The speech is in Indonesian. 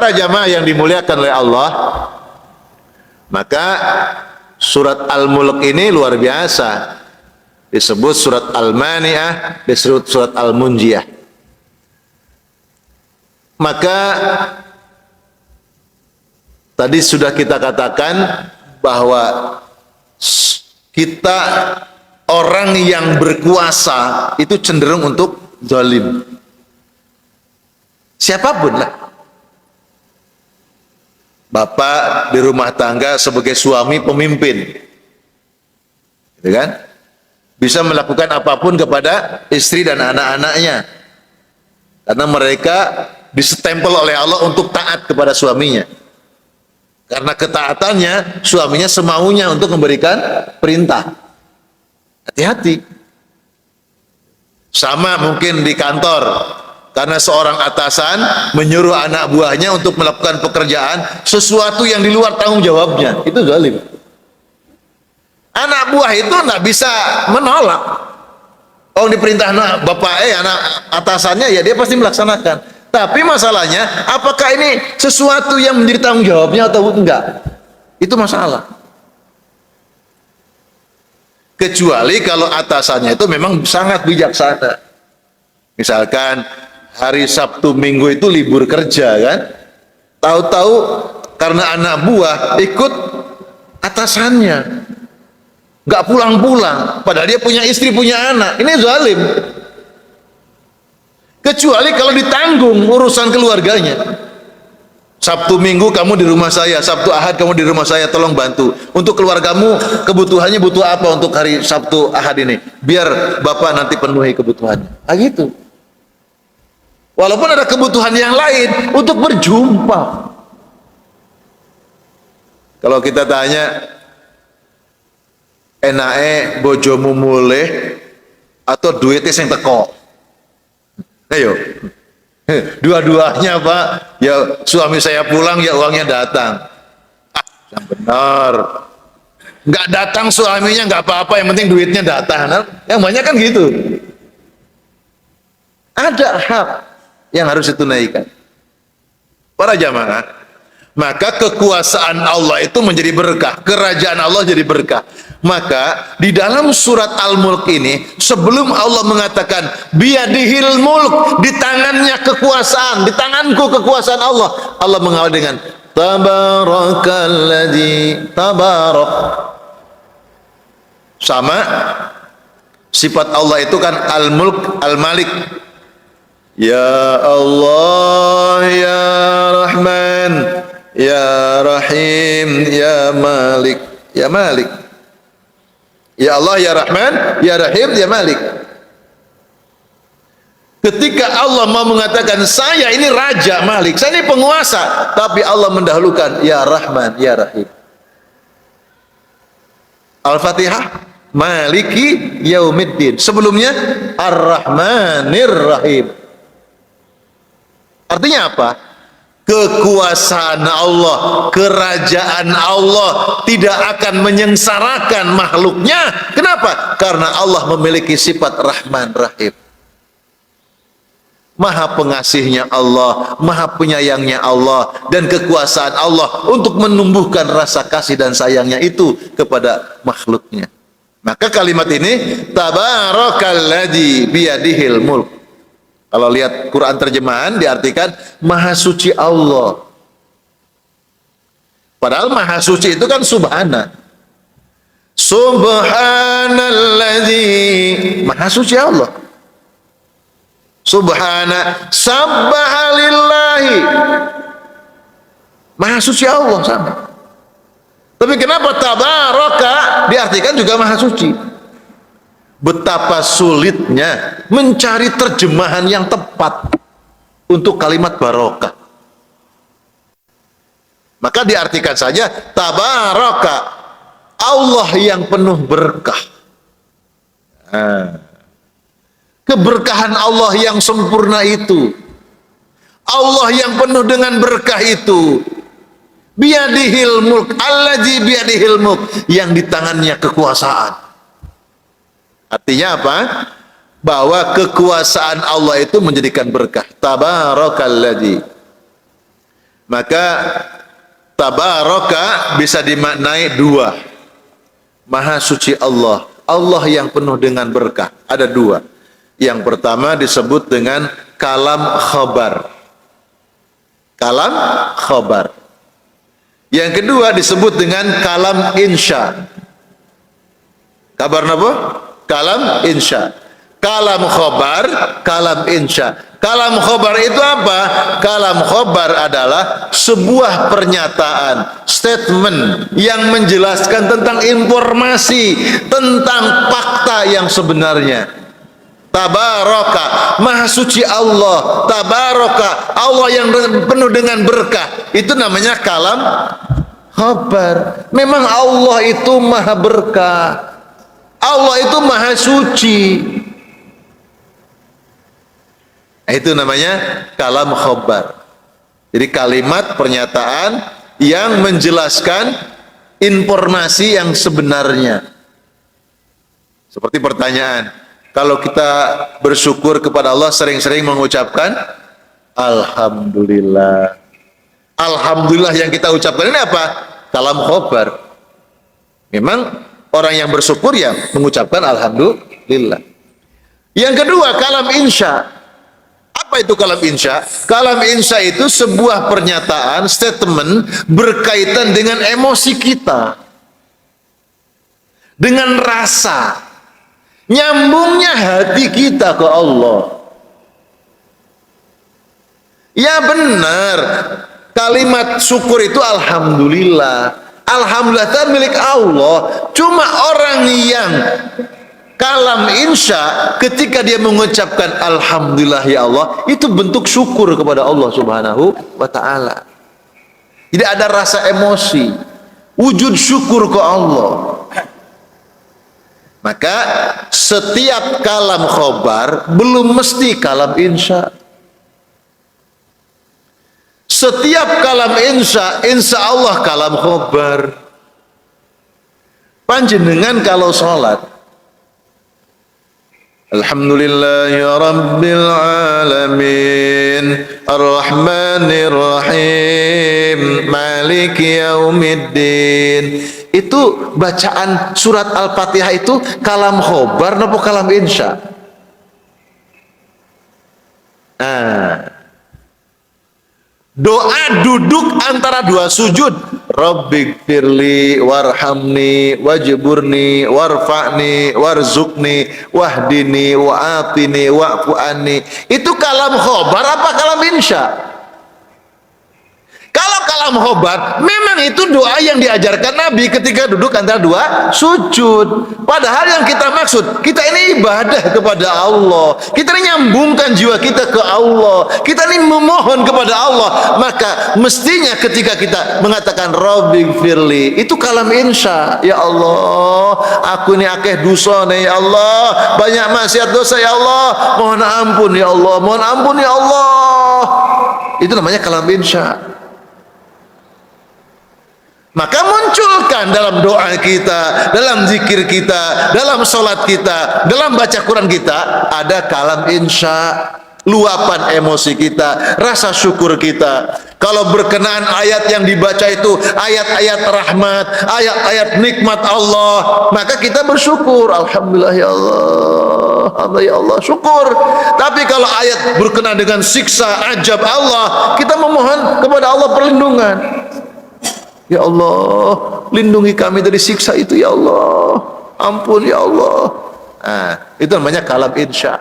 Para jamaah yang dimuliakan oleh Allah, maka surat Al-Mulk ini luar biasa. Disebut surat Al-Mani'ah, disebut surat Al-Munjiyah. Maka tadi sudah kita katakan bahwa kita orang yang berkuasa itu cenderung untuk zalim. Siapapun lah. Bapak di rumah tangga sebagai suami pemimpin, gitu kan? Bisa melakukan apapun kepada istri dan anak-anaknya, karena mereka disestempel oleh Allah untuk taat kepada suaminya. Karena ketaatannya, suaminya semaunya untuk memberikan perintah. Hati-hati. Sama mungkin di kantor, karena seorang atasan menyuruh anak buahnya untuk melakukan pekerjaan sesuatu yang di luar tanggung jawabnya, itu zalim. Anak buah itu nggak bisa menolak. Oh, diperintah bapak anak atasannya, ya dia pasti melaksanakan. Tapi masalahnya, apakah ini sesuatu yang menjadi tanggung jawabnya atau enggak? Itu masalah. Kecuali kalau atasannya itu memang sangat bijaksana. Misalkan hari Sabtu Minggu itu libur kerja kan, tahu-tahu karena anak buah ikut atasannya, nggak pulang-pulang, padahal dia punya istri punya anak, ini zalim. Kecuali kalau ditanggung urusan keluarganya. Sabtu Minggu kamu di rumah saya, Sabtu Ahad kamu di rumah saya, tolong bantu untuk keluargamu, kebutuhannya butuh apa untuk hari Sabtu Ahad ini, biar bapak nanti penuhi kebutuhannya. Ah gitu. Walaupun ada kebutuhan yang lain untuk berjumpa. Kalau kita tanya, enake bojomu mulih atau duitnya yang teko? Ayo, dua-duanya Pak. Ya suami saya pulang, ya uangnya datang. Ah, yang benar. Nggak datang suaminya nggak apa-apa, yang penting duitnya datang. Yang banyak kan gitu. Ada hak yang harus ditunaikan. Para jamaah, maka kekuasaan Allah itu menjadi berkah, kerajaan Allah jadi berkah. Maka di dalam surat Al-Mulk ini, sebelum Allah mengatakan biyadihil mulk, di tangannya kekuasaan, di tanganku kekuasaan Allah, Allah mengawal dengan tabarakalladzi tabarak. Sama sifat Allah itu kan Al-Mulk, Al-Malik. Ya Allah, ya Rahman, ya Rahim, ya Malik, ya Malik. Ya Allah, ya Rahman, ya Rahim, ya Malik. Ketika Allah mau mengatakan saya ini Raja Malik, saya ini penguasa, tapi Allah mendahulukan ya Rahman, ya Rahim. Al-Fatihah, Maliki Yaumiddin. Sebelumnya Ar-Rahmanir Rahim. Artinya apa? Kekuasaan Allah, kerajaan Allah tidak akan menyengsarakan makhluknya. Kenapa? Karena Allah memiliki sifat Rahman Rahim. Maha pengasihnya Allah, maha penyayangnya Allah, dan kekuasaan Allah untuk menumbuhkan rasa kasih dan sayangnya itu kepada makhluknya. Maka kalimat ini tabarakalladzi biyadihil mulk. Kalau lihat Quran terjemahan diartikan maha suci Allah. Padahal maha suci itu kan subhana. Subhanalladzi, maha suci Allah. Subhana sabbaha lillahi, maha suci Allah sama. Tapi kenapa tabaraka diartikan juga maha suci? Betapa sulitnya mencari terjemahan yang tepat untuk kalimat barokah. Maka diartikan saja tabaraka, Allah yang penuh berkah. Keberkahan Allah yang sempurna itu, Allah yang penuh dengan berkah itu, biyadihil mulk, alladzi biyadihil mulk, yang di tangannya kekuasaan. Artinya apa? Bahwa kekuasaan Allah itu menjadikan berkah. Tabarakalladzi. Maka tabaraka bisa dimaknai dua. Maha suci Allah, Allah yang penuh dengan berkah. Ada dua. Yang pertama disebut dengan kalam khabar. Kalam khabar. Yang kedua disebut dengan kalam insya. Kabar apa? Kalam insya. Kalam khabar, kalam insya. Kalam khabar itu apa? Kalam khabar adalah sebuah pernyataan, statement yang menjelaskan tentang informasi, tentang fakta yang sebenarnya. Tabaraka, maha suci Allah. Tabaraka, Allah yang penuh dengan berkah. Itu namanya kalam khabar. Memang Allah itu maha berkah. Allah itu maha suci. Itu namanya kalam khabar. Jadi kalimat pernyataan yang menjelaskan informasi yang sebenarnya. Seperti pertanyaan, kalau kita bersyukur kepada Allah sering-sering mengucapkan Alhamdulillah. Alhamdulillah yang kita ucapkan ini apa? Kalam khabar. Memang orang yang bersyukur ya mengucapkan Alhamdulillah. Yang kedua, kalam insya. Apa itu kalam insya? Kalam insya itu sebuah pernyataan, statement berkaitan dengan emosi kita, dengan rasa, nyambungnya hati kita ke Allah. Ya benar, kalimat syukur itu Alhamdulillah. Alhamdulillah itu milik Allah. Cuma orang yang kalam insya, ketika dia mengucapkan Alhamdulillah ya Allah, itu bentuk syukur kepada Allah subhanahu wa ta'ala. Jadi ada rasa emosi, wujud syukur ke Allah. Maka setiap kalam khobar belum mesti kalam insya. Setiap kalam insya Allah kalam khobar. Panjenengan kalau sholat, Alhamdulillahi Rabbil Alamin Ar-Rahmanir Rahim Maliki Yaumiddin. Itu bacaan surat Al-Fatihah itu kalam khobar atau kalam insya? Doa duduk antara dua sujud, Rabbighfirli warhamni wajburni warfa'ni warzuqni wahdini wa'atini wa'fu anni. Itu kalam khobar apa kalam insya? Kalau kalam khobar, memang itu doa yang diajarkan Nabi ketika duduk antara dua sujud. Padahal yang kita maksud, kita ini ibadah kepada Allah. Kita ini nyambungkan jiwa kita ke Allah. Kita ini memohon kepada Allah. Maka mestinya ketika kita mengatakan Rabbighfirli, itu kalam insya. Ya Allah, aku ini akeh dosa nih ya Allah. Banyak maksiat dosa ya Allah. Mohon ampun ya Allah. Mohon ampun ya Allah. Itu namanya kalam insya. Maka munculkan dalam doa kita, dalam zikir kita, dalam sholat kita, dalam baca Quran kita, ada kalam insya, luapan emosi kita, rasa syukur kita. Kalau berkenaan ayat yang dibaca itu ayat-ayat rahmat, ayat-ayat nikmat Allah, maka kita bersyukur. Alhamdulillah ya Allah, Allah ya Allah, syukur. Tapi kalau ayat berkenaan dengan siksa, ajab Allah, kita memohon kepada Allah perlindungan. Ya Allah, lindungi kami dari siksa itu ya Allah. Ampun ya Allah. Itu namanya kalam insya.